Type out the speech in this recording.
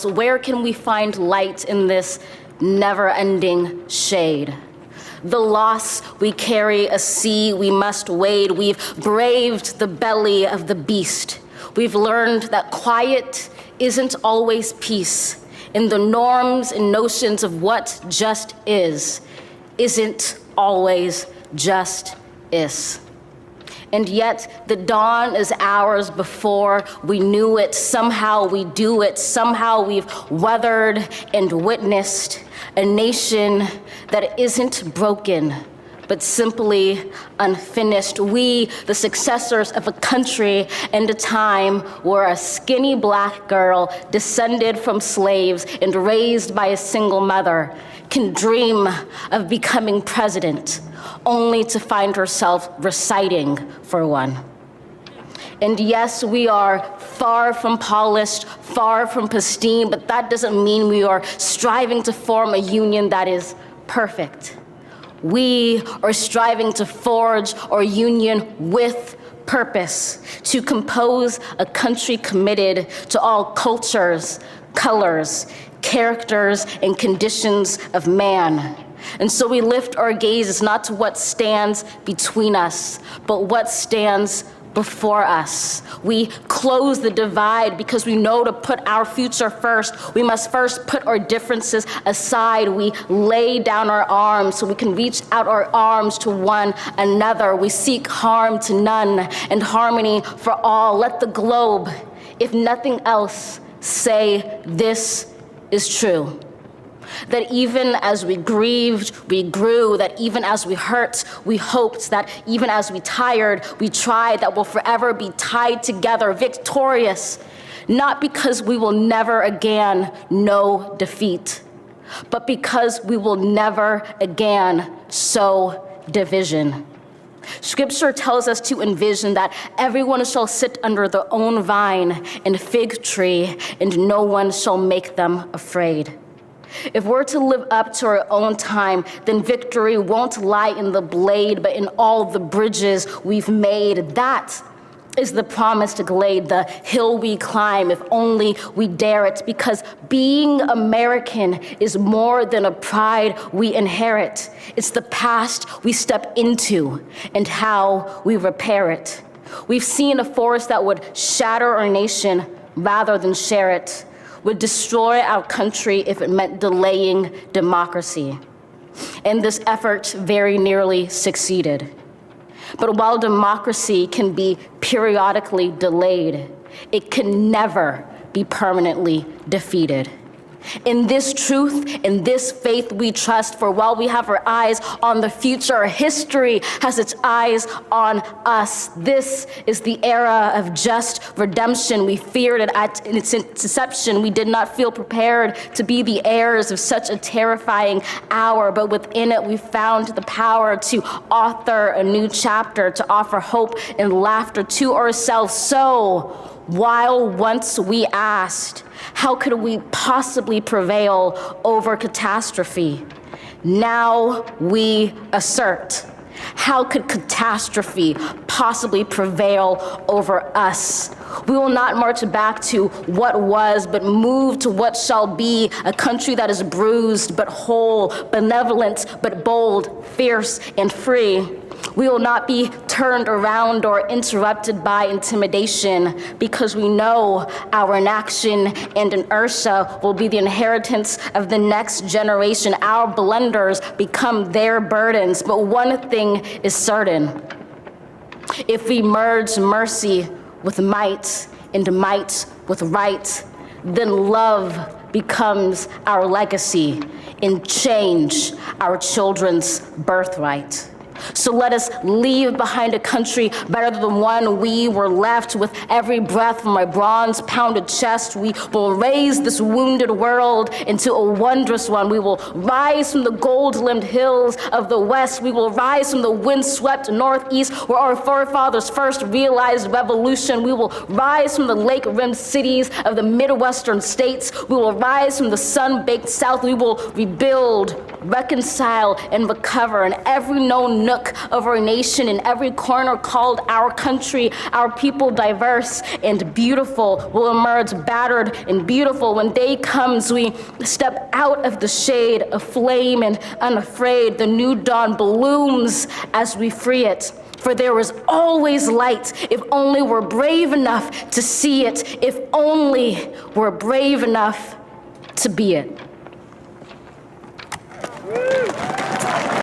Where can we find light in this never-ending shade? The loss we carry, a sea we must wade. We've braved the belly of the beast. We've learned that quiet isn't always peace. In the norms and notions of what just isn't always just is. And yet the dawn is ours before we knew it. Somehow we do it. Somehow we've weathered and witnessed a nation that isn't broken, but simply unfinished. We, the successors of a country and a time where a skinny Black girl descended from slaves and raised by a single mother can dream of becoming president, only to find herself reciting for one. And yes, we are far from polished, far from pristine, but that doesn't mean we are striving to form a union that is perfect. We are striving to forge our union with purpose, to compose a country committed to all cultures, colors, characters, and conditions of man. And so we lift our gazes not to what stands between us, but what stands before us. We close the divide because we know to put our future first, we must first put our differences aside. We lay down our arms so we can reach out our arms to one another. We seek harm to none and harmony for all. Let the globe, if nothing else, say this is true. That even as we grieved, we grew, that even as we hurt, we hoped, that even as we tired, we tried, that we'll forever be tied together, victorious, not because we will never again know defeat, but because we will never again sow division. Scripture tells us to envision that everyone shall sit under their own vine and fig tree, and no one shall make them afraid. If we're to live up to our own time, then victory won't lie in the blade, but in all the bridges we've made. That is the promised glade, the hill we climb, if only we dare it, because being American is more than a pride we inherit. It's the past we step into and how we repair it. We've seen a force that would shatter our nation rather than share it, would destroy our country if it meant delaying democracy. And this effort very nearly succeeded. But while democracy can be periodically delayed, it can never be permanently defeated. In this truth, in this faith we trust, for while we have our eyes on the future, history has its eyes on us. This is the era of just redemption. We feared it at its inception. We did not feel prepared to be the heirs of such a terrifying hour, but within it we found the power to author a new chapter, to offer hope and laughter to ourselves. So, while once we asked, how could we possibly prevail over catastrophe? Now we assert, how could catastrophe possibly prevail over us? We will not march back to what was, but move to what shall be, a country that is bruised but whole, benevolent but bold, fierce and free. We will not be turned around or interrupted by intimidation, because we know our inaction and inertia will be the inheritance of the next generation. Our blunders become their burdens. But one thing is certain: if we merge mercy with might and might with right, then love becomes our legacy and change our children's birthright. So let us leave behind a country better than the one we were left. With every breath from my bronze-pounded chest, we will raise this wounded world into a wondrous one. We will rise from the gold-limbed hills of the West. We will rise from the wind-swept Northeast, where our forefathers first realized revolution. We will rise from the lake-rimmed cities of the Midwestern states. We will rise from the sun-baked South. We will rebuild, reconcile, and recover in every known nook of our nation, in every corner called our country, our people diverse and beautiful will emerge battered and beautiful. When day comes, we step out of the shade, aflame and unafraid. The new dawn blooms as we free it. For there is always light if only we're brave enough to see it, if only we're brave enough to be it.